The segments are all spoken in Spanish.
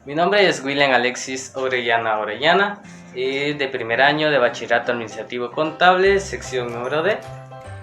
Mi nombre es William Alexis Orellana, de primer año de Bachillerato Administrativo Contable, sección número D.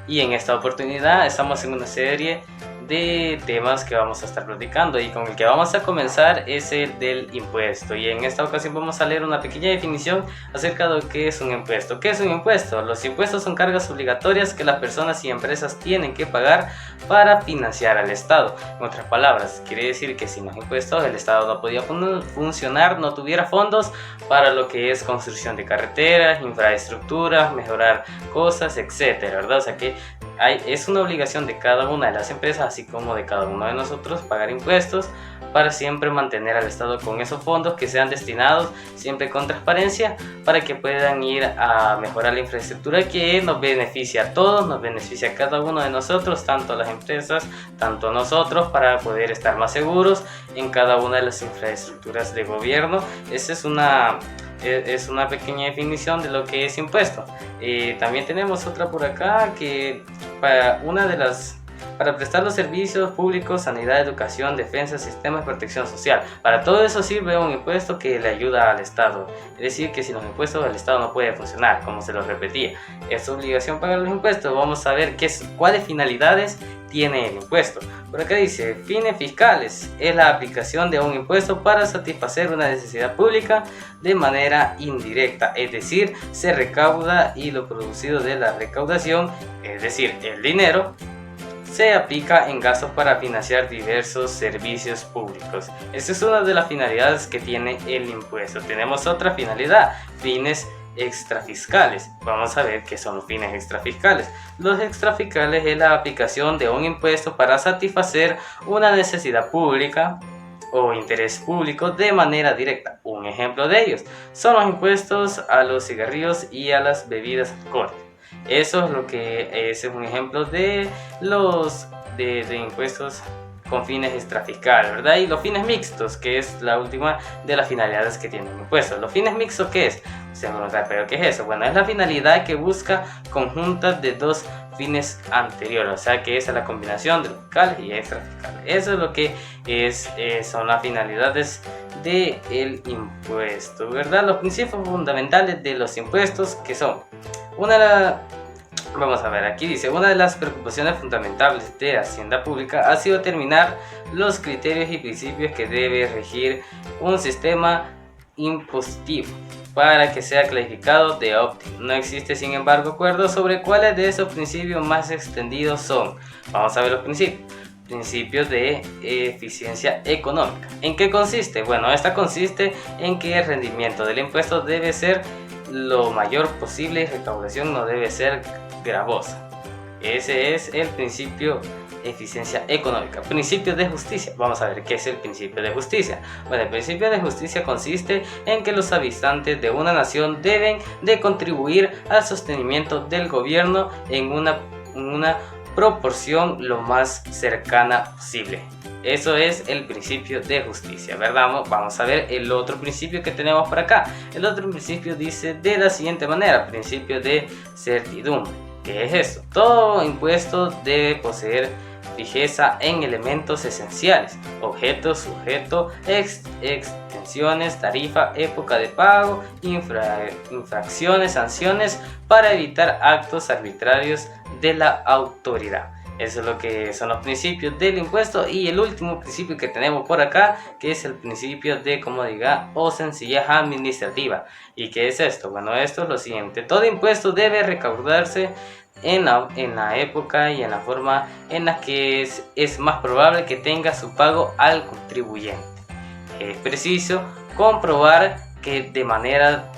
Y en esta oportunidad estamos en una serie de temas que vamos a estar platicando, y con el que vamos a comenzar es el del impuesto. Y en esta ocasión vamos a leer una pequeña definición acerca de qué es un impuesto. ¿Qué es un impuesto? Los impuestos son cargas obligatorias que las personas y empresas tienen que pagar para financiar al Estado. En otras palabras, quiere decir que sin los impuestos el Estado no podía funcionar, no tuviera fondos para lo que es construcción de carreteras, infraestructuras, mejorar cosas, etcétera, ¿verdad? O sea que es una obligación de cada una de las empresas, así como de cada uno de nosotros, pagar impuestos para siempre mantener al Estado con esos fondos que sean destinados siempre con transparencia, para que puedan ir a mejorar la infraestructura que nos beneficia a todos, nos beneficia a cada uno de nosotros, tanto a las empresas, tanto a nosotros, para poder estar más seguros en cada una de las infraestructuras de gobierno. Esa es una pequeña definición de lo que es impuesto. También tenemos otra por acá, que para prestar los servicios públicos, sanidad, educación, defensa, sistemas de protección social. Para todo eso sirve un impuesto que le ayuda al Estado. Es decir, que sin los impuestos el Estado no puede funcionar, como se lo repetía. Es obligación pagar los impuestos. Vamos a ver cuáles finalidades tiene el impuesto. Por acá dice, fines fiscales. Es la aplicación de un impuesto para satisfacer una necesidad pública de manera indirecta. Es decir, se recauda y lo producido de la recaudación, es decir, el dinero, se aplica en gastos para financiar diversos servicios públicos. Esta es una de las finalidades que tiene el impuesto. Tenemos otra finalidad, fines extrafiscales. Vamos a ver qué son los fines extrafiscales. Los extrafiscales es la aplicación de un impuesto para satisfacer una necesidad pública o interés público de manera directa. Un ejemplo de ellos son los impuestos a los cigarrillos y a las bebidas alcohólicas. Eso es lo que es un ejemplo de los de impuestos con fines extrafiscales, ¿verdad? Y los fines mixtos, que es la última de las finalidades que tiene un impuesto. ¿Los fines mixtos qué es? Se me pregunta, ¿pero qué es eso? Bueno, es la finalidad que busca conjuntas de dos fines anteriores, o sea que esa es la combinación de los fiscales y extrafiscales. Eso es lo que son las finalidades del impuesto, ¿verdad? Los principios fundamentales de los impuestos, que son vamos a ver, aquí dice, una de las preocupaciones fundamentales de Hacienda Pública ha sido determinar los criterios y principios que debe regir un sistema impositivo para que sea calificado de óptimo. No existe, sin embargo, acuerdo sobre cuáles de esos principios más extendidos son. Vamos a ver los principios. Principios de eficiencia económica. ¿En qué consiste? Bueno, esta consiste en que el rendimiento del impuesto debe ser lo mayor posible y recaudación no debe ser gravosa. Ese es el principio de eficiencia económica. Principio de justicia. Vamos a ver qué es el principio de justicia. Bueno, el principio de justicia consiste en que los habitantes de una nación deben de contribuir al sostenimiento del gobierno en una proporción lo más cercana posible. Eso es el principio de justicia, ¿verdad? Vamos a ver el otro principio que tenemos por acá. El otro principio dice de la siguiente manera: principio de certidumbre. ¿Qué es esto? Todo impuesto debe poseer fijeza en elementos esenciales: objeto, sujeto, extensiones, tarifa, época de pago, infracciones, sanciones, para evitar actos arbitrarios de la autoridad. Eso es lo que son los principios del impuesto. Y el último principio que tenemos por acá, que es el principio de comodidad o sencillez administrativa. ¿Y qué es esto? Bueno, esto es lo siguiente: todo impuesto debe recaudarse en la época y en la forma en la que es más probable que tenga su pago al contribuyente. Es preciso comprobar que de manera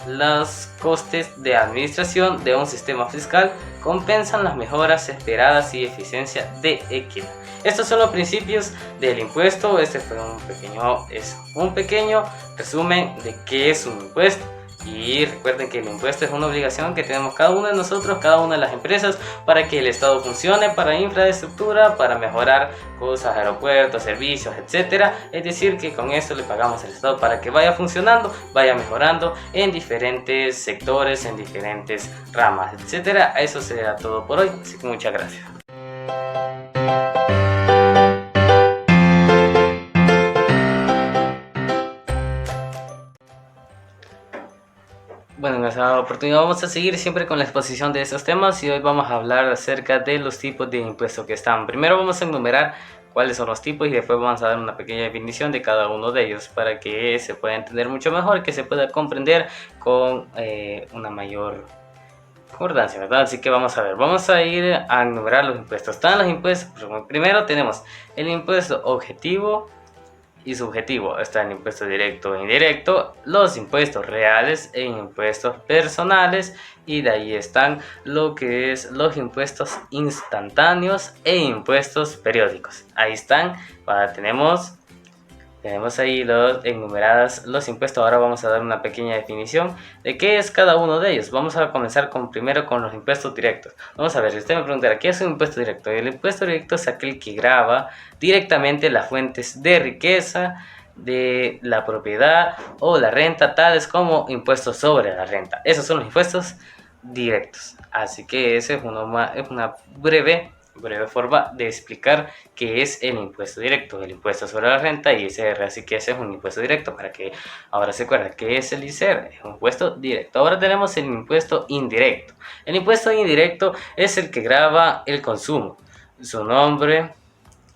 los costes de administración de un sistema fiscal compensan las mejoras esperadas y eficiencia de equidad. Estos son los principios del impuesto. Este fue un pequeño resumen de qué es un impuesto. Y recuerden que el impuesto es una obligación que tenemos cada uno de nosotros, cada una de las empresas, para que el Estado funcione, para infraestructura, para mejorar cosas, aeropuertos, servicios, etcétera. Es decir, que con esto le pagamos al Estado para que vaya funcionando, vaya mejorando en diferentes sectores, en diferentes ramas, etcétera. Eso será todo por hoy, así que muchas gracias. esa oportunidad vamos a seguir siempre con la exposición de esos temas y hoy vamos a hablar acerca de los tipos de impuestos que están. Primero vamos a enumerar cuáles son los tipos y después vamos a dar una pequeña definición de cada uno de ellos para que se pueda entender mucho mejor, que se pueda comprender con una mayor concordancia, ¿verdad? Así que vamos a ver, vamos a ir a enumerar los impuestos. Están los impuestos, primero tenemos el impuesto objetivo y subjetivo. Está el impuesto directo e indirecto, los impuestos reales e impuestos personales, y de ahí están lo que es los impuestos instantáneos e impuestos periódicos. Ahí están, tenemos ahí enumeradas los impuestos. Ahora vamos a dar una pequeña definición de qué es cada uno de ellos. Vamos a comenzar primero con los impuestos directos. Vamos a ver, si usted me preguntará, ¿qué es un impuesto directo? El impuesto directo es aquel que grava directamente las fuentes de riqueza, de la propiedad o la renta, tales como impuestos sobre la renta. Esos son los impuestos directos. Así que esa es una breve forma de explicar qué es el impuesto directo, el impuesto sobre la renta y ISR. Así que ese es un impuesto directo, para que ahora se acuerden qué es el ISR, es un impuesto directo. Ahora tenemos el impuesto indirecto. El impuesto indirecto es el que grava el consumo. Su nombre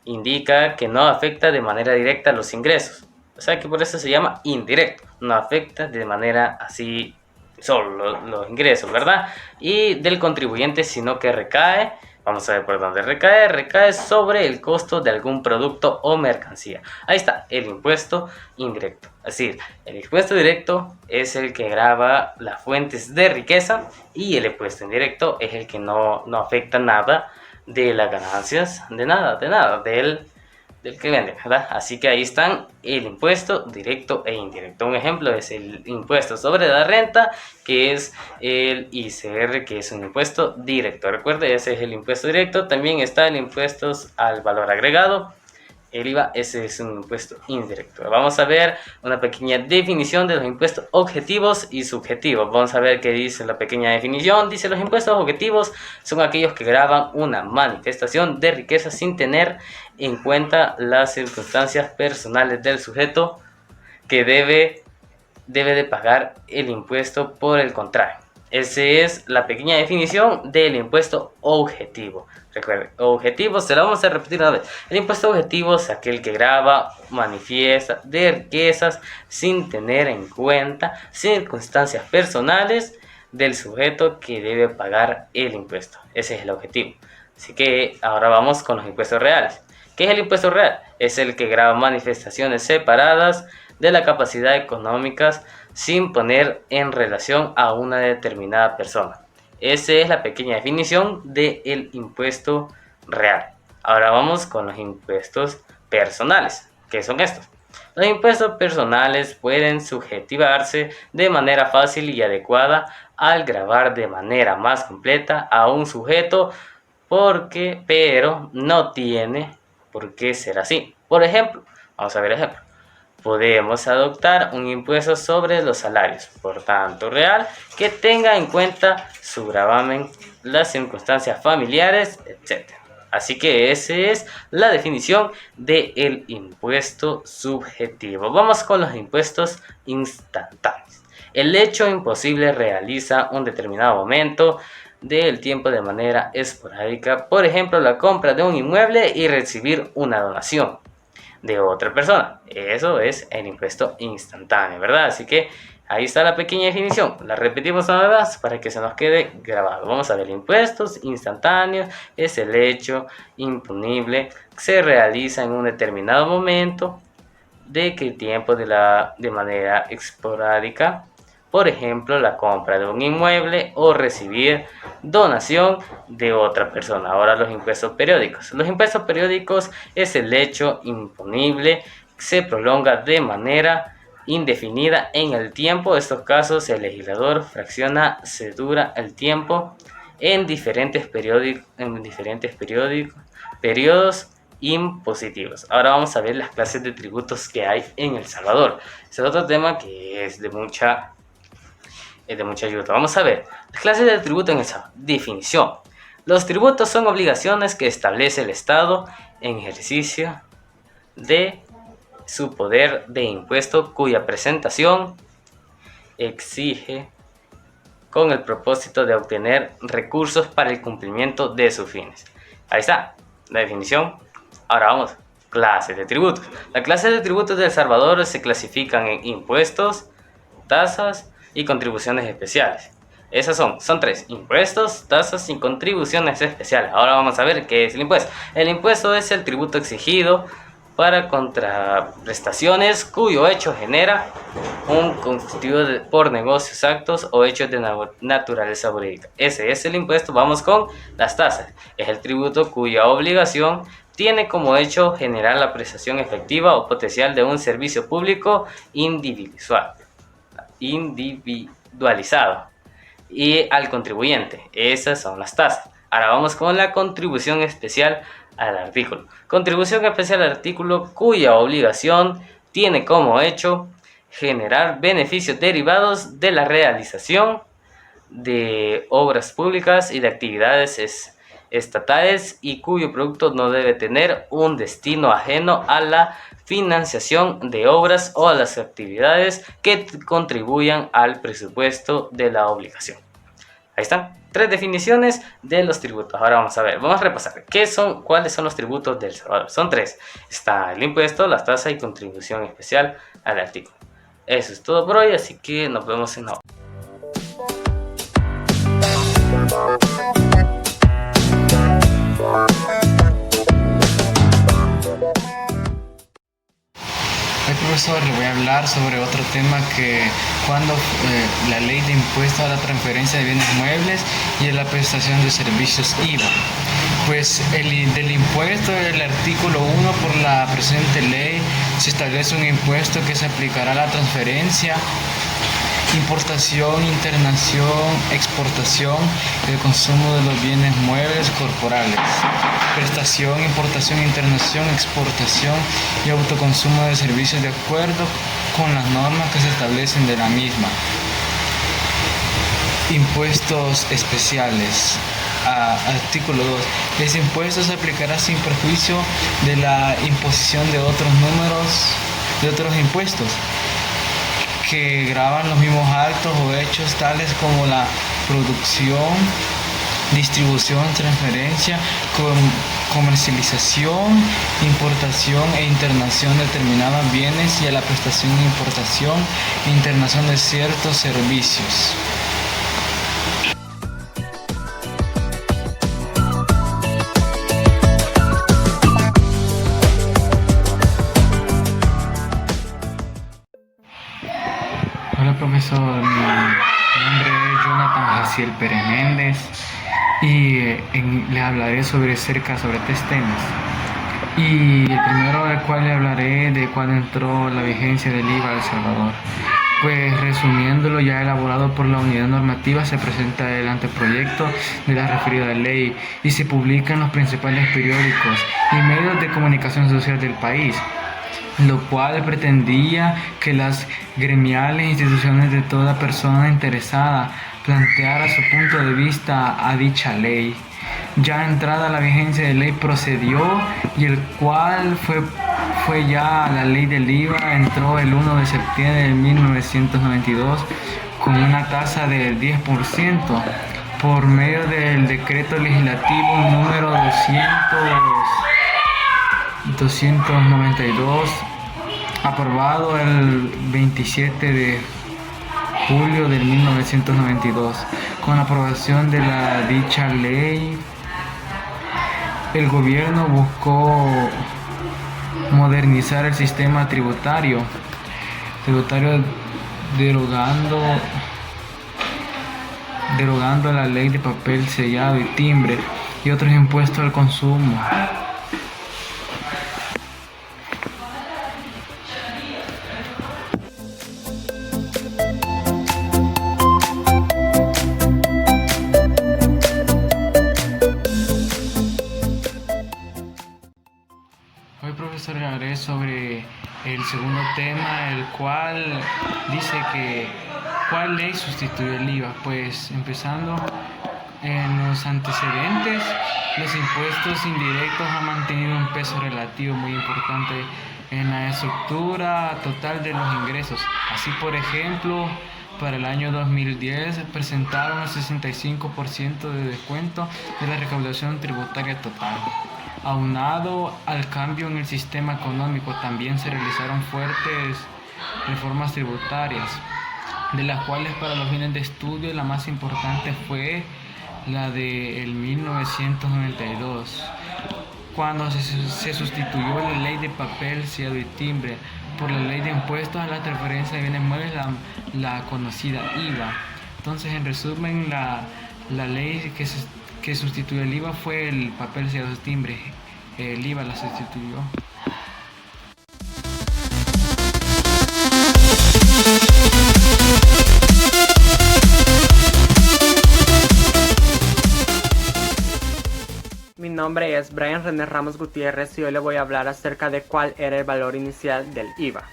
indica que no afecta de manera directa los ingresos, o sea que por eso se llama indirecto, no afecta de manera así solo los ingresos, ¿verdad? Y del contribuyente, sino que recae. Vamos a ver por dónde recae. Recae sobre el costo de algún producto o mercancía. Ahí está, el impuesto indirecto. Es decir, el impuesto directo es el que grava las fuentes de riqueza y el impuesto indirecto es el que no afecta nada de las ganancias, de nada, del que vende, ¿verdad? Así que ahí están el impuesto directo e indirecto. Un ejemplo es el impuesto sobre la renta, que es el ICR, que es un impuesto directo. Recuerde, ese es el impuesto directo. También está el impuesto al valor agregado, el IVA, ese es un impuesto indirecto. Vamos a ver una pequeña definición de los impuestos objetivos y subjetivos. Vamos a ver qué dice la pequeña definición. Dice: los impuestos objetivos son aquellos que gravan una manifestación de riqueza sin tener en cuenta las circunstancias personales del sujeto que debe de pagar el impuesto. Por el contrario, esa es la pequeña definición del impuesto objetivo. Recuerden, objetivo, se lo vamos a repetir una vez. El impuesto objetivo es aquel que grava, manifiesta de riquezas sin tener en cuenta circunstancias personales del sujeto que debe pagar el impuesto. Ese es el objetivo. Así que ahora vamos con los impuestos reales. ¿Qué es el impuesto real? Es el que grava manifestaciones separadas de la capacidad económica sin poner en relación a una determinada persona. Esa es la pequeña definición del impuesto real. Ahora vamos con los impuestos personales. ¿Qué son estos? Los impuestos personales pueden subjetivarse de manera fácil y adecuada al gravar de manera más completa a un sujeto, pero no tiene por qué ser así. Por ejemplo, vamos a ver ejemplo. Podemos adoptar un impuesto sobre los salarios, por tanto real, que tenga en cuenta su gravamen, las circunstancias familiares, etc. Así que esa es la definición del impuesto subjetivo. Vamos con los impuestos instantáneos. El hecho imposible realiza un determinado momento del tiempo de manera esporádica, por ejemplo, la compra de un inmueble y recibir una donación de otra persona. Eso es el impuesto instantáneo, ¿verdad? Así que ahí está la pequeña definición. La repetimos una vez más para que se nos quede grabado. Vamos a ver: impuestos instantáneos es el hecho imponible que se realiza en un determinado momento de que el tiempo de manera esporádica, por ejemplo, la compra de un inmueble o recibir donación de otra persona. Ahora los impuestos periódicos. Los impuestos periódicos es el hecho imponible que se prolonga de manera indefinida en el tiempo. En estos casos el legislador fracciona, se dura el tiempo en diferentes periodos impositivos. Ahora vamos a ver las clases de tributos que hay en El Salvador. Ese es otro tema que es de mucha ayuda. Vamos a ver las clases de tributo en El Salvador. Definición: los tributos son obligaciones que establece el Estado en ejercicio de su poder de impuesto, cuya presentación exige con el propósito de obtener recursos para el cumplimiento de sus fines. Ahí está la definición. Ahora vamos, clases de tributos. Las clases de tributos de El Salvador se clasifican en impuestos, tasas y contribuciones especiales. Esas son tres: impuestos, tasas y contribuciones especiales. Ahora vamos a ver qué es el impuesto. El impuesto es el tributo exigido para contraprestaciones cuyo hecho genera un constituido por negocios, actos o hechos de naturaleza jurídica. Ese es el impuesto. Vamos con las tasas. Es el tributo cuya obligación tiene como hecho generar la prestación efectiva o potencial de un servicio público individualizado y al contribuyente. Esas son las tasas. Ahora vamos con la contribución especial al artículo. Contribución especial al artículo cuya obligación tiene como hecho generar beneficios derivados de la realización de obras públicas y de actividades estatales y cuyo producto no debe tener un destino ajeno a la financiación de obras o a las actividades que contribuyan al presupuesto de la obligación. Ahí están, tres definiciones de los tributos. Ahora vamos a ver, vamos a repasar cuáles son los tributos de El Salvador. Son tres: está el impuesto, las tasas y contribución especial al artículo. Eso es todo por hoy, así que nos vemos en la otra. Hoy, profesor, le voy a hablar sobre otro tema que cuando la ley de impuesto a la transferencia de bienes muebles y a la prestación de servicios IVA. Pues del impuesto del artículo 1 por la presente ley se establece un impuesto que se aplicará a la transferencia, importación, internación, exportación y el consumo de los bienes muebles corporales, prestación, importación, internación, exportación y autoconsumo de servicios de acuerdo con las normas que se establecen de la misma. Impuestos especiales. Artículo 2. Ese impuesto se aplicará sin perjuicio de la imposición de otros impuestos que gravan los mismos actos o hechos tales como la producción, distribución, transferencia, comercialización, importación e internación de determinados bienes y a la prestación, importación e internación de ciertos servicios. Hola, profesor, mi nombre es Jonathan Jaciel Pérez Méndez y le hablaré sobre tres temas. Y el primero del cual le hablaré de cuándo entró la vigencia del IVA a El Salvador. Pues resumiéndolo, ya elaborado por la unidad normativa, se presenta el anteproyecto de la referida ley y se publica en los principales periódicos y medios de comunicación social del país, lo cual pretendía que las gremiales e instituciones de toda persona interesada planteara su punto de vista a dicha ley. Ya entrada la vigencia de ley procedió y el cual fue ya la ley del IVA, entró el 1 de septiembre de 1992 con una tasa del 10% por medio del decreto legislativo número 292, aprobado el 27 de julio de 1992. Con la aprobación de la dicha ley, el gobierno buscó modernizar el sistema tributario derogando la ley de papel sellado y timbre y otros impuestos al consumo. Hoy, profesor, hablaré sobre el segundo tema, el cual dice que ¿cuál ley sustituyó el IVA? Pues empezando en los antecedentes, los impuestos indirectos han mantenido un peso relativo muy importante en la estructura total de los ingresos. Así, por ejemplo, para el año 2010 presentaron el 65% de descuento de la recaudación tributaria total. Aunado al cambio en el sistema económico, también se realizaron fuertes reformas tributarias, de las cuales para los fines de estudio la más importante fue la de 1992, cuando se sustituyó la ley de papel, sellado y timbre por la ley de impuestos a la transferencia de bienes muebles, la conocida IVA. Entonces, en resumen, la ley que sustituyó el IVA fue el papel, sellado y timbre. El IVA la sustituyó. Mi nombre es Brian René Ramos Gutiérrez y hoy le voy a hablar acerca de cuál era el valor inicial del IVA.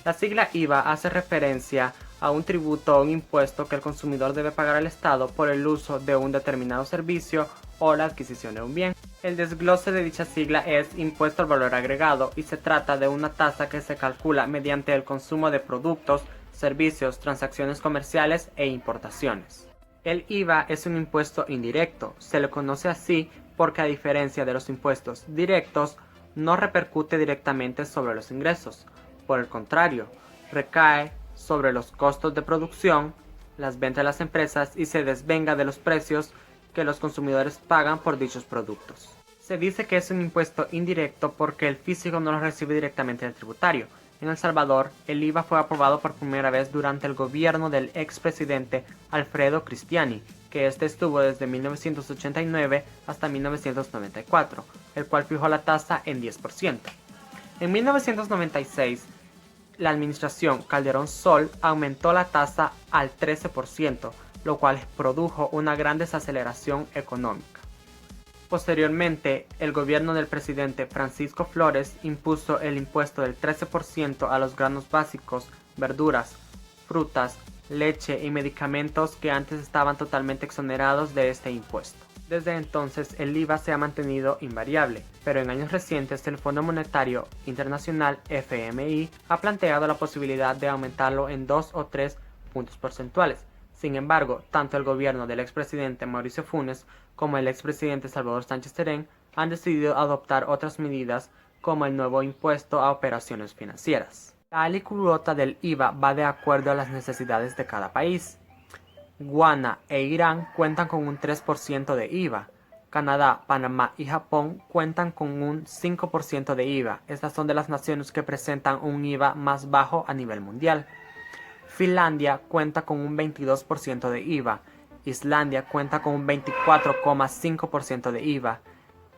La sigla IVA hace referencia a un tributo o un impuesto que el consumidor debe pagar al Estado por el uso de un determinado servicio o la adquisición de un bien. El desglose de dicha sigla es impuesto al valor agregado y se trata de una tasa que se calcula mediante el consumo de productos, servicios, transacciones comerciales e importaciones. El IVA es un impuesto indirecto, se le conoce así porque a diferencia de los impuestos directos, no repercute directamente sobre los ingresos. Por el contrario, recae sobre los costos de producción, las ventas de las empresas y se desvenga de los precios que los consumidores pagan por dichos productos. Se dice que es un impuesto indirecto porque el físico no lo recibe directamente del tributario. En El Salvador, el IVA fue aprobado por primera vez durante el gobierno del expresidente Alfredo Cristiani, que este estuvo desde 1989 hasta 1994, el cual fijó la tasa en 10%. En 1996, la administración Calderón Sol aumentó la tasa al 13%, lo cual produjo una gran desaceleración económica. Posteriormente, el gobierno del presidente Francisco Flores impuso el impuesto del 13% a los granos básicos, verduras, frutas, leche y medicamentos que antes estaban totalmente exonerados de este impuesto. Desde entonces el IVA se ha mantenido invariable, pero en años recientes el Fondo Monetario Internacional FMI ha planteado la posibilidad de aumentarlo en 2 o 3 puntos porcentuales. Sin embargo, tanto el gobierno del expresidente Mauricio Funes como el expresidente Salvador Sánchez Terén han decidido adoptar otras medidas como el nuevo impuesto a operaciones financieras. La alícuota del IVA va de acuerdo a las necesidades de cada país. Ghana e Irán cuentan con un 3% de IVA. Canadá, Panamá y Japón cuentan con un 5% de IVA. Estas son de las naciones que presentan un IVA más bajo a nivel mundial. Finlandia cuenta con un 22% de IVA. Islandia cuenta con un 24,5% de IVA.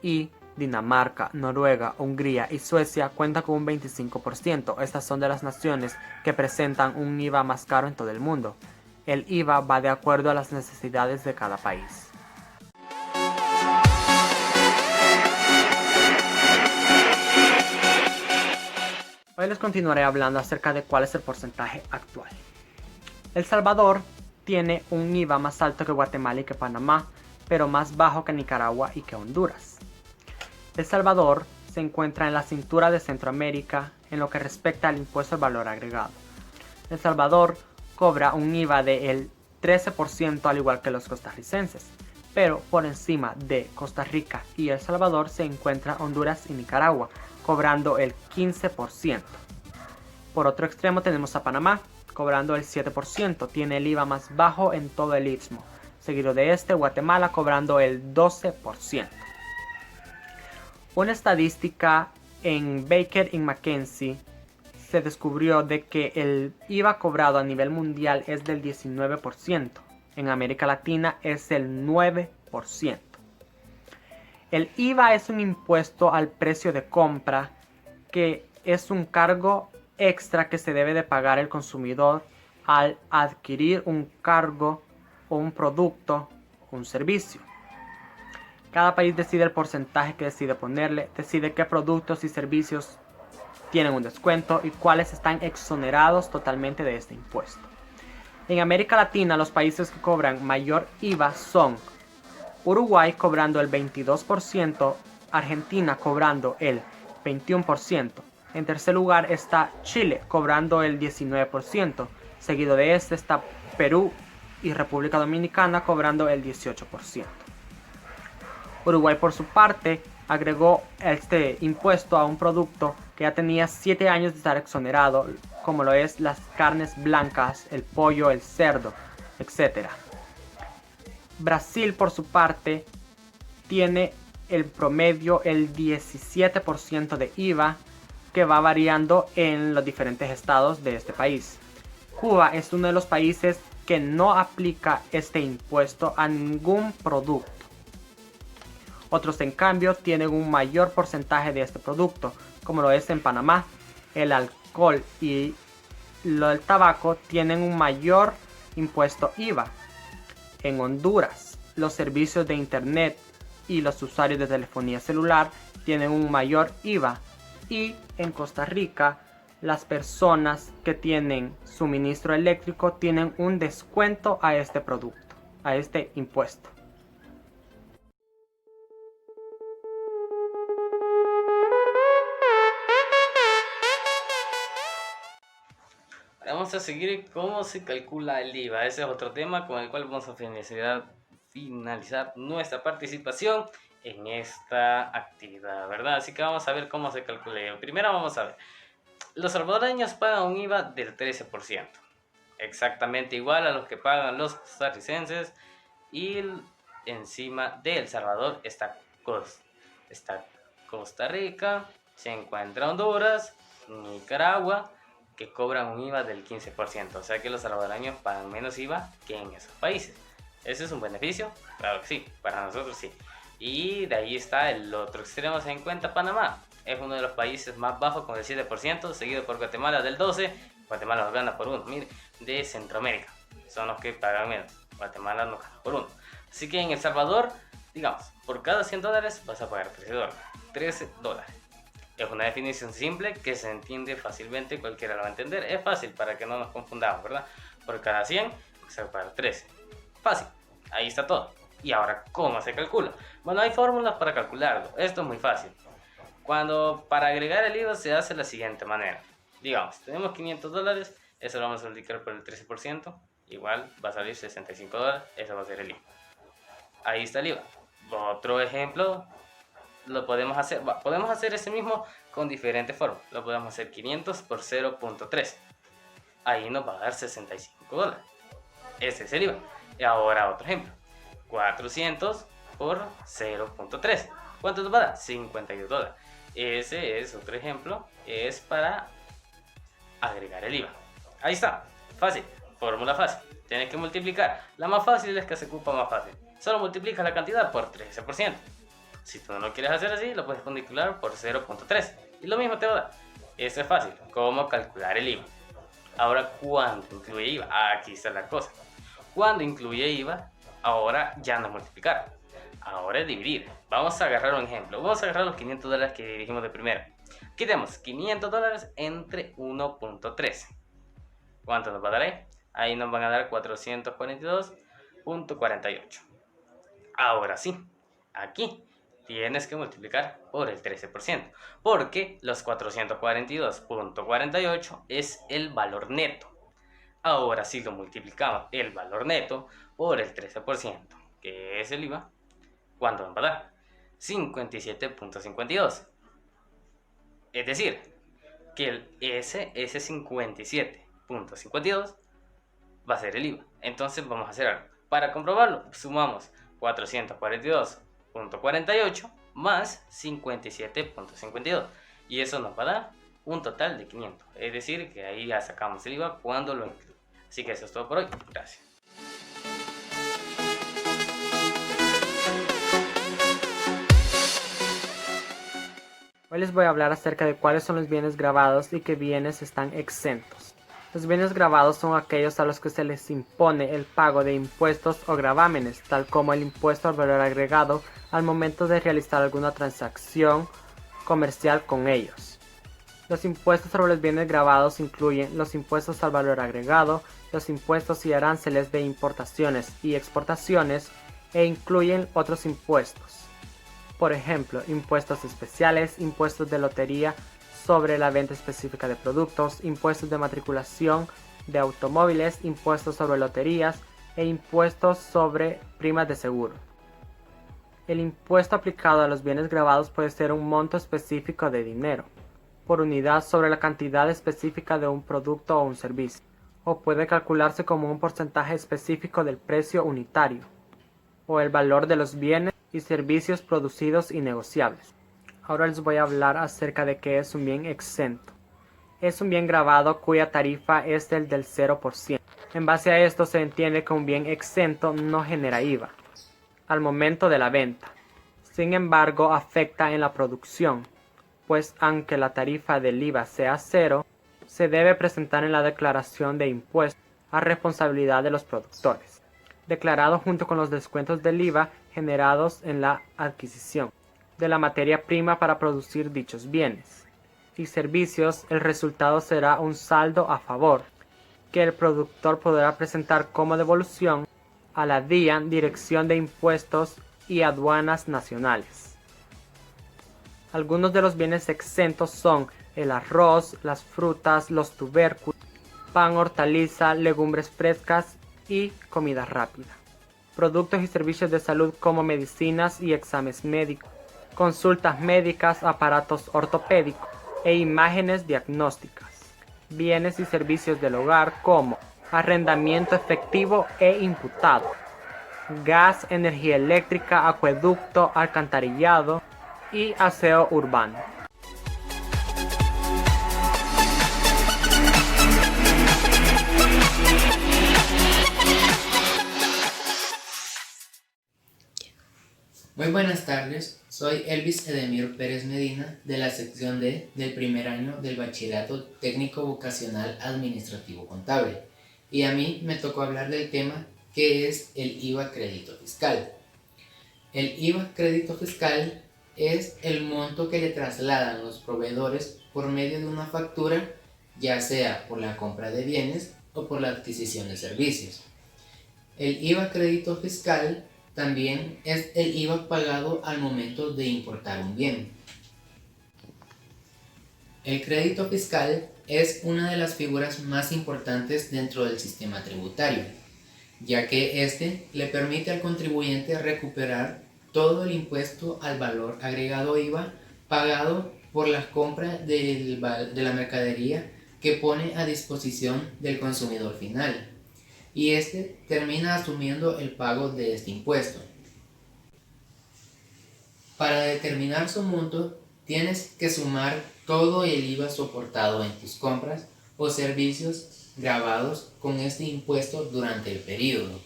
Y Dinamarca, Noruega, Hungría y Suecia cuentan con un 25%. Estas son de las naciones que presentan un IVA más caro en todo el mundo. El IVA va de acuerdo a las necesidades de cada país. Hoy les continuaré hablando acerca de cuál es el porcentaje actual. El Salvador tiene un IVA más alto que Guatemala y que Panamá, pero más bajo que Nicaragua y que Honduras. El Salvador se encuentra en la cintura de Centroamérica en lo que respecta al impuesto al valor agregado. El Salvador cobra un IVA del 13% al igual que los costarricenses, pero por encima de Costa Rica y El Salvador se encuentra Honduras y Nicaragua, cobrando el 15%. Por otro extremo tenemos a Panamá, cobrando el 7%, tiene el IVA más bajo en todo el Istmo, seguido de este Guatemala cobrando el 12%. Una estadística en Baker y McKenzie se descubrió de que el IVA cobrado a nivel mundial es del 19%, en América Latina es el 9%. El IVA es un impuesto al precio de compra que es un cargo extra que se debe de pagar el consumidor al adquirir un cargo o un producto o un servicio. Cada país decide el porcentaje que decide ponerle, decide qué productos y servicios tienen un descuento y cuáles están exonerados totalmente de este impuesto. En América Latina, los países que cobran mayor IVA son Uruguay cobrando el 22%, Argentina cobrando el 21%. En tercer lugar está Chile cobrando el 19%, Seguido de este está Perú y República Dominicana cobrando el 18%. Uruguay por su parte agregó este impuesto a un producto que ya tenía 7 años de estar exonerado, como lo es las carnes blancas, el pollo, el cerdo, etc. Brasil por su parte tiene el promedio el 17% de IVA, que va variando en los diferentes estados de este país. Cuba es uno de los países que no aplica este impuesto a ningún producto. Otros en cambio tienen un mayor porcentaje de este producto, como lo es en Panamá. El alcohol y el tabaco tienen un mayor impuesto IVA. En Honduras, los servicios de internet y los usuarios de telefonía celular tienen un mayor IVA. Y en Costa Rica, las personas que tienen suministro eléctrico tienen un descuento a este producto, a este impuesto. Vamos a seguir cómo se calcula el IVA. Ese es otro tema con el cual vamos a finalizar nuestra participación en esta actividad, ¿verdad? Así que vamos a ver cómo se calcula el IVA. Primero vamos a ver. Los salvadoreños pagan un IVA del 13%. Exactamente igual a los que pagan los costarricenses. Y encima de El Salvador está Costa Rica, se encuentra Honduras, Nicaragua, que cobran un IVA del 15%, o sea que los salvadoreños pagan menos IVA que en esos países. ¿Ese es un beneficio? Claro que sí, para nosotros sí. Y de ahí está el otro extremo, se encuentra Panamá. Es uno de los países más bajos con el 7%, seguido por Guatemala del 12%. Guatemala nos gana por 1, mire, de Centroamérica. Son los que pagan menos. Guatemala nos gana por 1. Así que en El Salvador, digamos, por cada $100 vas a pagar $13. $13. Es una definición simple que se entiende fácilmente, cualquiera lo va a entender. Es fácil para que no nos confundamos, ¿verdad? Por cada 100 se va a pagar 13. Fácil, ahí está todo. Y ahora, ¿cómo se calcula? Bueno, hay fórmulas para calcularlo. Esto es muy fácil. Para agregar el IVA se hace de la siguiente manera. Digamos, tenemos $500, eso lo vamos a multiplicar por el 13%. Igual va a salir $65, eso va a ser el IVA. Ahí está el IVA. Otro ejemplo. Podemos hacer ese mismo con diferentes formas. Lo podemos hacer 500 por 0.3. Ahí nos va a dar $65. Ese es el IVA. Y ahora otro ejemplo. 400 por 0.3. ¿Cuánto nos va a dar? $52. Ese es otro ejemplo. Es para agregar el IVA. Ahí está. Fácil. Fórmula fácil. Tienes que multiplicar. La más fácil es que se ocupa más fácil. Solo multiplicas la cantidad por 13%. Si tú no lo quieres hacer así, lo puedes multiplicar por 0.3 y lo mismo te va a dar. Eso es fácil, cómo calcular el IVA. Ahora, ¿cuándo incluye IVA? Aquí está la cosa. Cuando incluye IVA, ahora ya no es multiplicar, ahora es dividir. Vamos a agarrar un ejemplo. Vamos a agarrar los $500 que dijimos de primero. Quitemos $500 entre 1.13. ¿Cuánto nos va a dar ahí? Ahí nos van a dar 442.48. Ahora sí, aquí tienes que multiplicar por el 13%, porque los 442.48 es el valor neto. Ahora si lo multiplicamos el valor neto por el 13%, que es el IVA, ¿cuánto nos va a dar? 57.52. Es decir, que ese 57.52 va a ser el IVA. Entonces vamos a hacer algo. Para comprobarlo, sumamos 442.48 más 57.52 y eso nos va a dar un total de 500. Es decir, que ahí ya sacamos el IVA cuando lo incluye. Así que eso es todo por hoy. Gracias. Hoy les voy a hablar acerca de cuáles son los bienes gravados y qué bienes están exentos. Los bienes gravados son aquellos a los que se les impone el pago de impuestos o gravámenes, tal como el impuesto al valor agregado al momento de realizar alguna transacción comercial con ellos. Los impuestos sobre los bienes gravados incluyen los impuestos al valor agregado, los impuestos y aranceles de importaciones y exportaciones e incluyen otros impuestos. Por ejemplo, impuestos especiales, impuestos de lotería sobre la venta específica de productos, impuestos de matriculación de automóviles, impuestos sobre loterías e impuestos sobre primas de seguro. El impuesto aplicado a los bienes grabados puede ser un monto específico de dinero, por unidad sobre la cantidad específica de un producto o un servicio, o puede calcularse como un porcentaje específico del precio unitario, o el valor de los bienes y servicios producidos y negociables. Ahora les voy a hablar acerca de qué es un bien exento. Es un bien grabado cuya tarifa es del 0%. En base a esto se entiende que un bien exento no genera IVA al momento de la venta. Sin embargo, afecta en la producción, pues aunque la tarifa del IVA sea cero, se debe presentar en la declaración de impuestos a responsabilidad de los productores, declarado junto con los descuentos del IVA generados en la adquisición de la materia prima para producir dichos bienes y servicios. El resultado será un saldo a favor, que el productor podrá presentar como devolución a la DIAN, Dirección de Impuestos y Aduanas Nacionales. Algunos de los bienes exentos son el arroz, las frutas, los tubérculos, pan, hortaliza, legumbres frescas y comida rápida. Productos y servicios de salud como medicinas y exámenes médicos, consultas médicas, aparatos ortopédicos e imágenes diagnósticas. Bienes y servicios del hogar como arrendamiento efectivo e imputado, gas, energía eléctrica, acueducto, alcantarillado y aseo urbano. Muy buenas tardes, soy Elvis Edemir Pérez Medina de la sección D del primer año del Bachillerato Técnico Vocacional Administrativo Contable y a mí me tocó hablar del tema que es el IVA crédito fiscal. El IVA crédito fiscal es el monto que le trasladan los proveedores por medio de una factura, ya sea por la compra de bienes o por la adquisición de servicios. El IVA crédito fiscal también es el IVA pagado al momento de importar un bien. El crédito fiscal es una de las figuras más importantes dentro del sistema tributario, ya que este le permite al contribuyente recuperar todo el impuesto al valor agregado IVA pagado por la compra de la mercadería que pone a disposición del consumidor final, y este termina asumiendo el pago de este impuesto. Para determinar su monto, tienes que sumar todo el IVA soportado en tus compras o servicios grabados con este impuesto durante el periodo.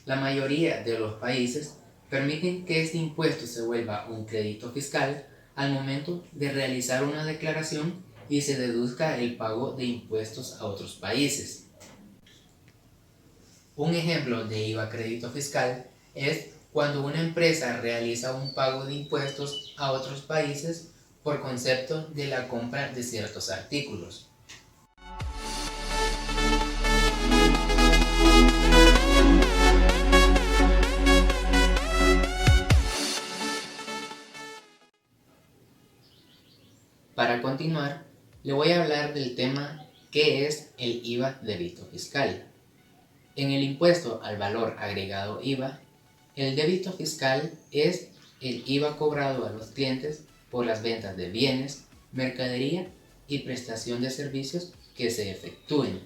La mayoría de los países permiten que este impuesto se vuelva un crédito fiscal al momento de realizar una declaración y se deduzca el pago de impuestos a otros países. Un ejemplo de IVA crédito fiscal es cuando una empresa realiza un pago de impuestos a otros países por concepto de la compra de ciertos artículos. Para continuar, le voy a hablar del tema ¿qué es el IVA débito fiscal? En el impuesto al valor agregado IVA, el débito fiscal es el IVA cobrado a los clientes por las ventas de bienes, mercadería y prestación de servicios que se efectúen.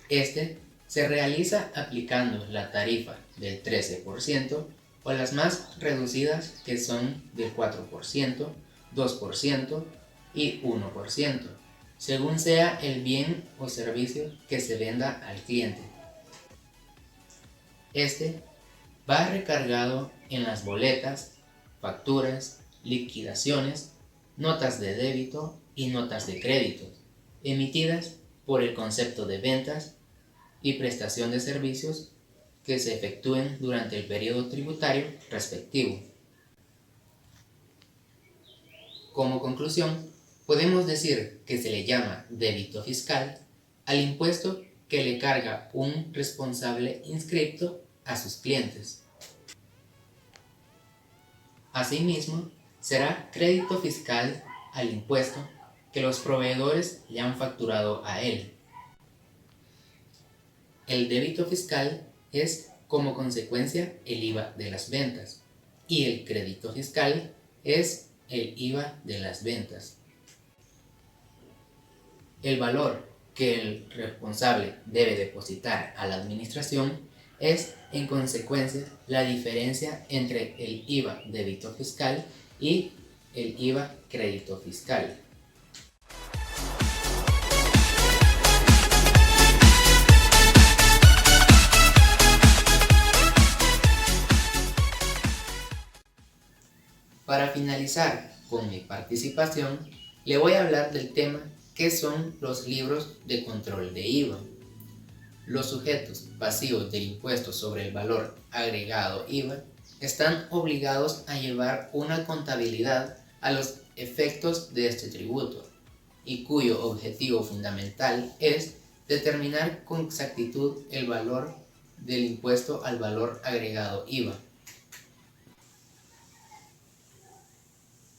Este se realiza aplicando la tarifa del 13% o las más reducidas que son del 4%, 2% y 1%, según sea el bien o servicio que se venda al cliente. Este va recargado en las boletas, facturas, liquidaciones, notas de débito y notas de crédito, emitidas por el concepto de ventas y prestación de servicios que se efectúen durante el periodo tributario respectivo. Como conclusión, podemos decir que se le llama débito fiscal al impuesto que le carga un responsable inscripto a sus clientes. Asimismo, será crédito fiscal al impuesto que los proveedores le han facturado a él. El débito fiscal es, como consecuencia, el IVA de las ventas, y el crédito fiscal es el IVA de las ventas. El valor que el responsable debe depositar a la administración es, en consecuencia, la diferencia entre el IVA débito fiscal y el IVA crédito fiscal. Para finalizar con mi participación, le voy a hablar del tema que son los libros de control de IVA. Los sujetos pasivos del impuesto sobre el valor agregado IVA están obligados a llevar una contabilidad a los efectos de este tributo, y cuyo objetivo fundamental es determinar con exactitud el valor del impuesto al valor agregado IVA.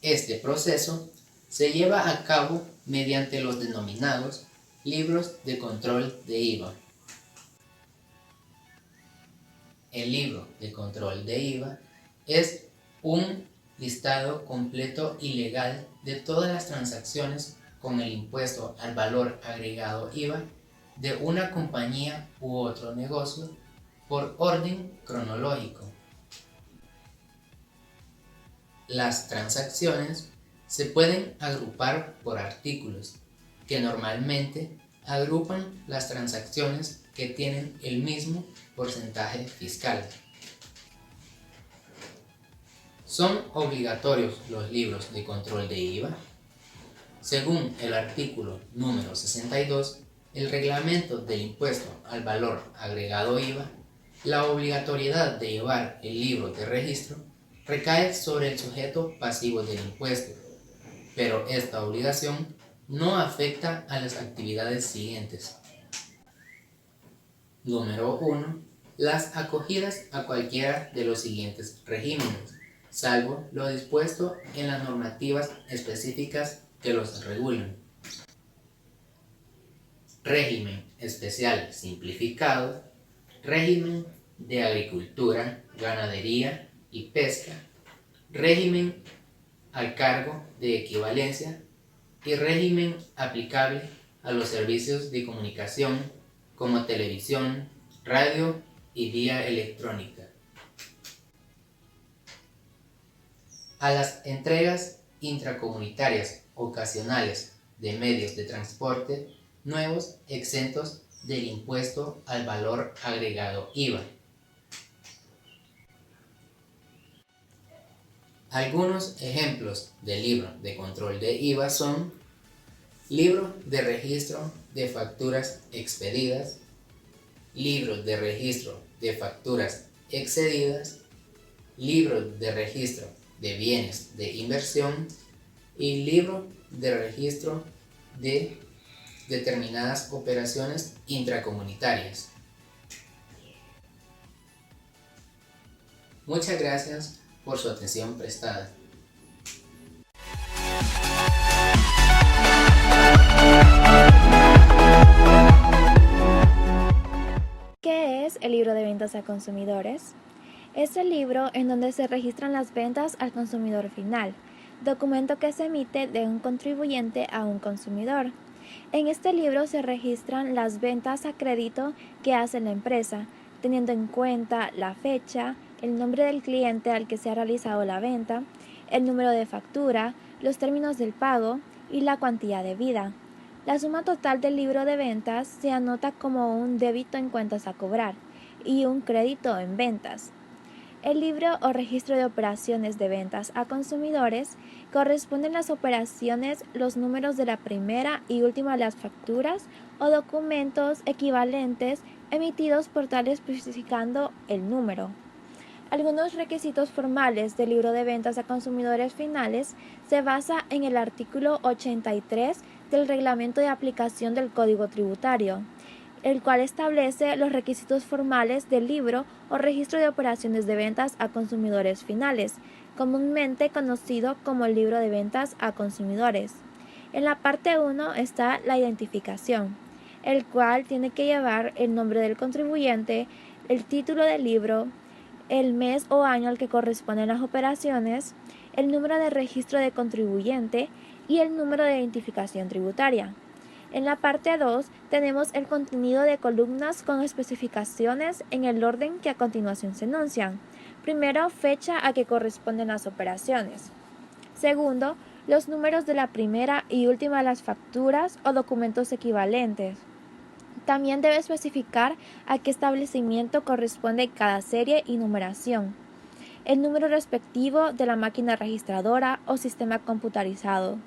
Este proceso se lleva a cabo mediante los denominados libros de control de IVA. El libro de control de IVA es un listado completo y legal de todas las transacciones con el impuesto al valor agregado IVA de una compañía u otro negocio por orden cronológico. Las transacciones se pueden agrupar por artículos, que normalmente agrupan las transacciones que tienen el mismo porcentaje fiscal. ¿Son obligatorios los libros de control de IVA? Según el artículo número 62, el reglamento del impuesto al valor agregado IVA, la obligatoriedad de llevar el libro de registro recae sobre el sujeto pasivo del impuesto, pero esta obligación no afecta a las actividades siguientes. Número 1. Las acogidas a cualquiera de los siguientes regímenes, salvo lo dispuesto en las normativas específicas que los regulan. Régimen especial simplificado, régimen de agricultura, ganadería y pesca, régimen al cargo de equivalencia y régimen aplicable a los servicios de comunicación como televisión, radio y vía electrónica. A las entregas intracomunitarias ocasionales de medios de transporte nuevos exentos del impuesto al valor agregado IVA. Algunos ejemplos de libro de control de IVA son libro de registro de facturas expedidas, libro de registro de facturas excedidas, libro de registro de bienes de inversión y libro de registro de determinadas operaciones intracomunitarias. Muchas gracias por su atención prestada. ¿Qué es el libro de ventas a consumidores? Es el libro en donde se registran las ventas al consumidor final, documento que se emite de un contribuyente a un consumidor. En este libro se registran las ventas a crédito que hace la empresa, teniendo en cuenta la fecha, el nombre del cliente al que se ha realizado la venta, el número de factura, los términos del pago y la cuantía debida. La suma total del libro de ventas se anota como un débito en cuentas a cobrar y un crédito en ventas. El libro o registro de operaciones de ventas a consumidores corresponden las operaciones, los números de la primera y última de las facturas o documentos equivalentes emitidos por tales especificando el número. Algunos requisitos formales del libro de ventas a consumidores finales se basa en el artículo 83 del Reglamento de Aplicación del Código Tributario, el cual establece los requisitos formales del libro o registro de operaciones de ventas a consumidores finales, comúnmente conocido como el libro de ventas a consumidores. En la parte 1 está la identificación, el cual tiene que llevar el nombre del contribuyente, el título del libro, el mes o año al que corresponden las operaciones, el número de registro de contribuyente y el número de identificación tributaria. En la parte 2 tenemos el contenido de columnas con especificaciones en el orden que a continuación se enuncian. Primero, fecha a que corresponden las operaciones. Segundo, los números de la primera y última de las facturas o documentos equivalentes. También debe especificar a qué establecimiento corresponde cada serie y numeración, el número respectivo de la máquina registradora o sistema computarizado,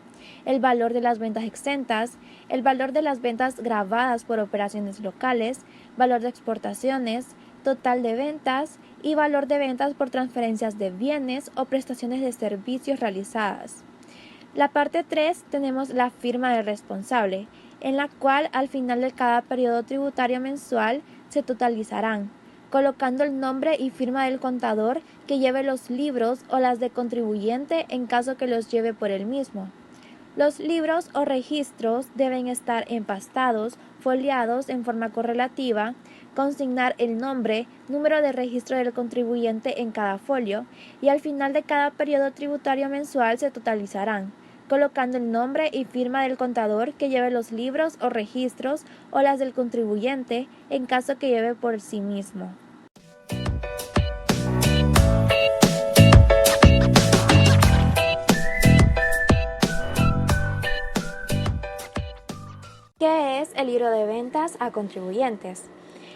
el valor de las ventas exentas, el valor de las ventas gravadas por operaciones locales, valor de exportaciones, total de ventas y valor de ventas por transferencias de bienes o prestaciones de servicios realizadas. La parte 3 tenemos la firma del responsable, en la cual al final de cada periodo tributario mensual se totalizarán, colocando el nombre y firma del contador que lleve los libros o las de contribuyente en caso que los lleve por él mismo. Los libros o registros deben estar empastados, foliados en forma correlativa, consignar el nombre, número de registro del contribuyente en cada folio y al final de cada periodo tributario mensual se totalizarán, colocando el nombre y firma del contador que lleve los libros o registros o las del contribuyente en caso que lleve por sí mismo. ¿Qué es el libro de ventas a contribuyentes?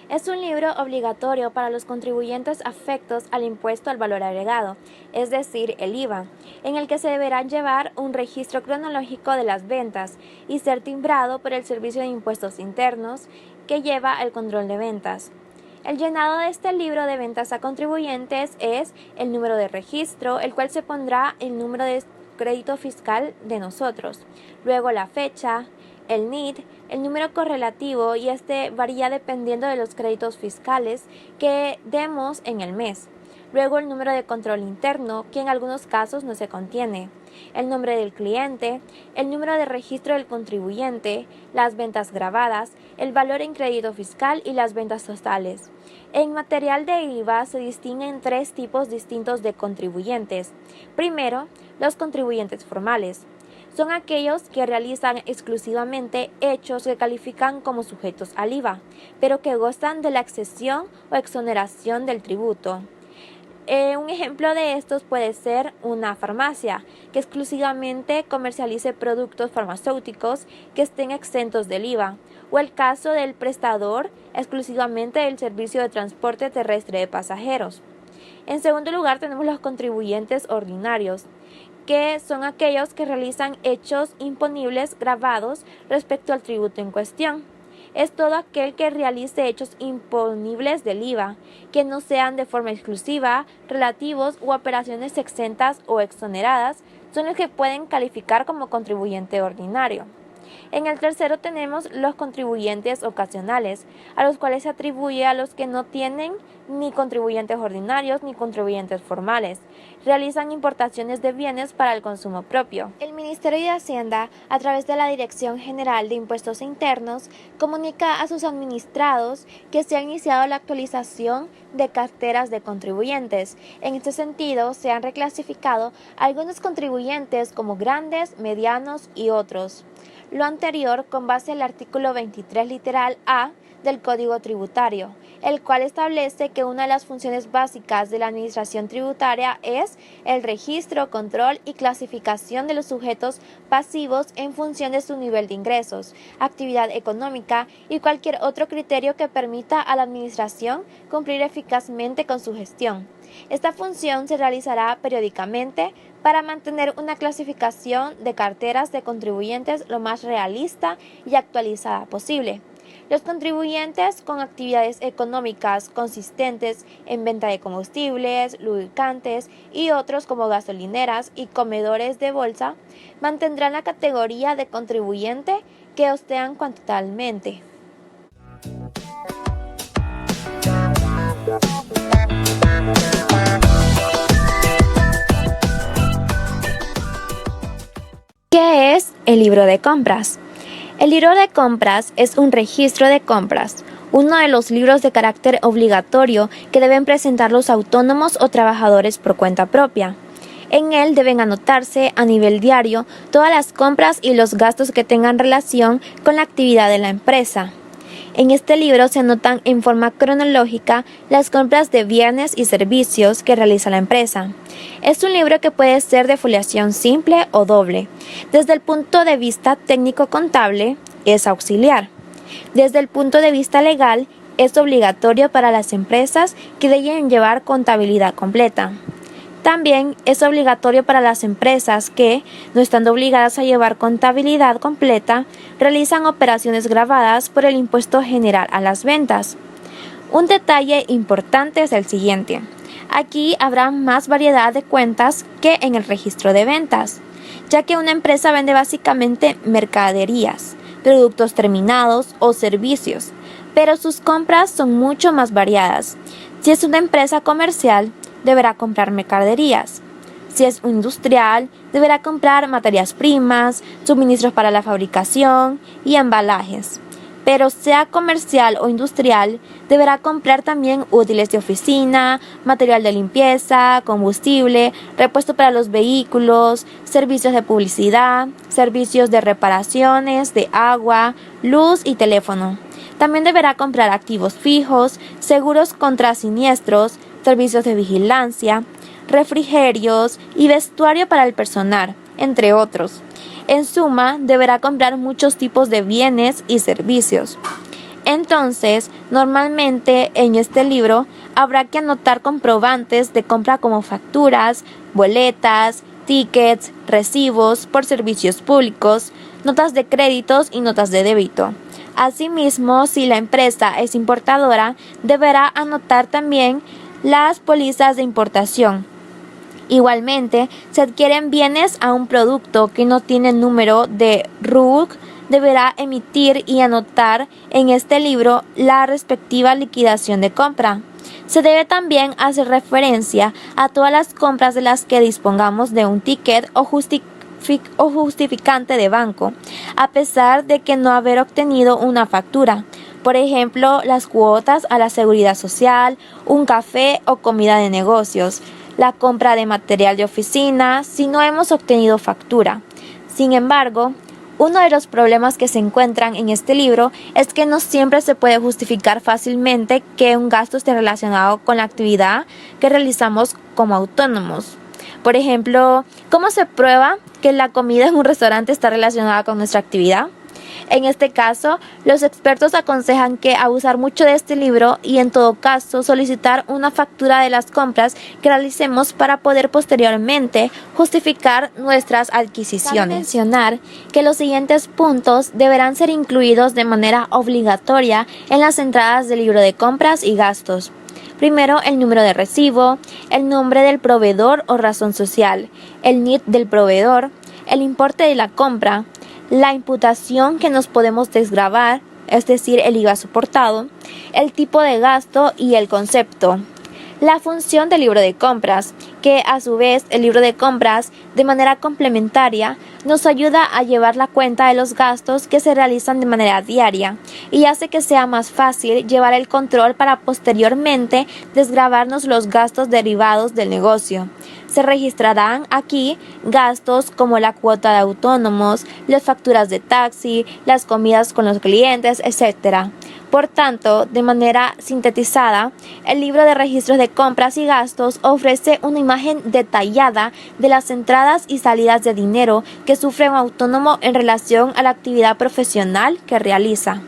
Es un libro obligatorio para los contribuyentes afectos al impuesto al valor agregado, es decir, el IVA, en el que se deberá llevar un registro cronológico de las ventas y ser timbrado por el Servicio de Impuestos Internos, que lleva el control de ventas. El llenado de este libro de ventas a contribuyentes es el número de registro, el cual se pondrá el número de crédito fiscal de nosotros, luego la fecha, el NID, el número correlativo, y este varía dependiendo de los créditos fiscales que demos en el mes. Luego el número de control interno, que en algunos casos no se contiene, el nombre del cliente, el número de registro del contribuyente, las ventas grabadas, el valor en crédito fiscal y las ventas totales. En material de IVA se distinguen 3 tipos distintos de contribuyentes. Primero, los contribuyentes formales. Son aquellos que realizan exclusivamente hechos que califican como sujetos al IVA, pero que gozan de la exención o exoneración del tributo. Un ejemplo de estos puede ser una farmacia que exclusivamente comercialice productos farmacéuticos que estén exentos del IVA, o el caso del prestador exclusivamente del servicio de transporte terrestre de pasajeros. En segundo lugar tenemos los contribuyentes ordinarios, que son aquellos que realizan hechos imponibles gravados respecto al tributo en cuestión. Es todo aquel que realice hechos imponibles del IVA, que no sean de forma exclusiva, relativos u operaciones exentas o exoneradas, son los que pueden calificar como contribuyente ordinario. En el tercero tenemos los contribuyentes ocasionales, a los cuales se atribuye a los que no tienen ni contribuyentes ordinarios ni contribuyentes formales. Realizan importaciones de bienes para el consumo propio. El Ministerio de Hacienda, a través de la Dirección General de Impuestos Internos, comunica a sus administrados que se ha iniciado la actualización de carteras de contribuyentes. En este sentido, se han reclasificado algunos contribuyentes como grandes, medianos y otros. Lo anterior con base al artículo 23 literal A del Código Tributario, el cual establece que una de las funciones básicas de la administración tributaria es el registro, control y clasificación de los sujetos pasivos en función de su nivel de ingresos, actividad económica y cualquier otro criterio que permita a la administración cumplir eficazmente con su gestión. Esta función se realizará periódicamente para mantener una clasificación de carteras de contribuyentes lo más realista y actualizada posible. Los contribuyentes con actividades económicas consistentes en venta de combustibles, lubricantes y otros como gasolineras y comedores de bolsa mantendrán la categoría de contribuyente que ostean totalmente. ¿Qué es el libro de compras? El libro de compras es un registro de compras, uno de los libros de carácter obligatorio que deben presentar los autónomos o trabajadores por cuenta propia. En él deben anotarse a nivel diario todas las compras y los gastos que tengan relación con la actividad de la empresa. En este libro se anotan en forma cronológica las compras de bienes y servicios que realiza la empresa. Es un libro que puede ser de foliación simple o doble. Desde el punto de vista técnico-contable, es auxiliar. Desde el punto de vista legal, es obligatorio para las empresas que deben llevar contabilidad completa. También es obligatorio para las empresas que, no estando obligadas a llevar contabilidad completa, realizan operaciones gravadas por el impuesto general a las ventas. Un detalle importante es el siguiente. Aquí habrá más variedad de cuentas que en el registro de ventas, ya que una empresa vende básicamente mercaderías, productos terminados o servicios, pero sus compras son mucho más variadas. Si es una empresa comercial, deberá comprar mercaderías. Si es industrial, deberá comprar materias primas, suministros para la fabricación y embalajes. Pero sea comercial o industrial, deberá comprar también útiles de oficina, material de limpieza, combustible, repuesto para los vehículos, servicios de publicidad, servicios de reparaciones, de agua, luz y teléfono. También deberá comprar activos fijos, seguros contra siniestros, servicios de vigilancia, refrigerios y vestuario para el personal, entre otros. En suma, deberá comprar muchos tipos de bienes y servicios. Entonces, normalmente en este libro habrá que anotar comprobantes de compra como facturas, boletas, tickets, recibos por servicios públicos, notas de créditos y notas de débito. Asimismo, si la empresa es importadora, deberá anotar también las pólizas de importación. Igualmente, si adquieren bienes a un producto que no tiene número de RUC, deberá emitir y anotar en este libro la respectiva liquidación de compra. Se debe también hacer referencia a todas las compras de las que dispongamos de un ticket o justificante de banco, a pesar de que no haber obtenido una factura. Por ejemplo, las cuotas a la seguridad social, un café o comida de negocios, la compra de material de oficina si no hemos obtenido factura. Sin embargo, uno de los problemas que se encuentran en este libro es que no siempre se puede justificar fácilmente que un gasto esté relacionado con la actividad que realizamos como autónomos. Por ejemplo, ¿cómo se prueba que la comida en un restaurante está relacionada con nuestra actividad? En este caso, los expertos aconsejan que abusar mucho de este libro y en todo caso solicitar una factura de las compras que realicemos para poder posteriormente justificar nuestras adquisiciones. Cabe mencionar que los siguientes puntos deberán ser incluidos de manera obligatoria en las entradas del libro de compras y gastos. Primero, el número de recibo, el nombre del proveedor o razón social, el NIT del proveedor, el importe de la compra, la imputación que nos podemos desgravar, es decir, el IVA soportado, el tipo de gasto y el concepto. La función del libro de compras, que a su vez el libro de compras, de manera complementaria, nos ayuda a llevar la cuenta de los gastos que se realizan de manera diaria y hace que sea más fácil llevar el control para posteriormente desgravarnos los gastos derivados del negocio. Se registrarán aquí gastos como la cuota de autónomos, las facturas de taxi, las comidas con los clientes, etc. Por tanto, de manera sintetizada, el libro de registros de compras y gastos ofrece una imagen detallada de las entradas y salidas de dinero que sufre un autónomo en relación a la actividad profesional que realiza.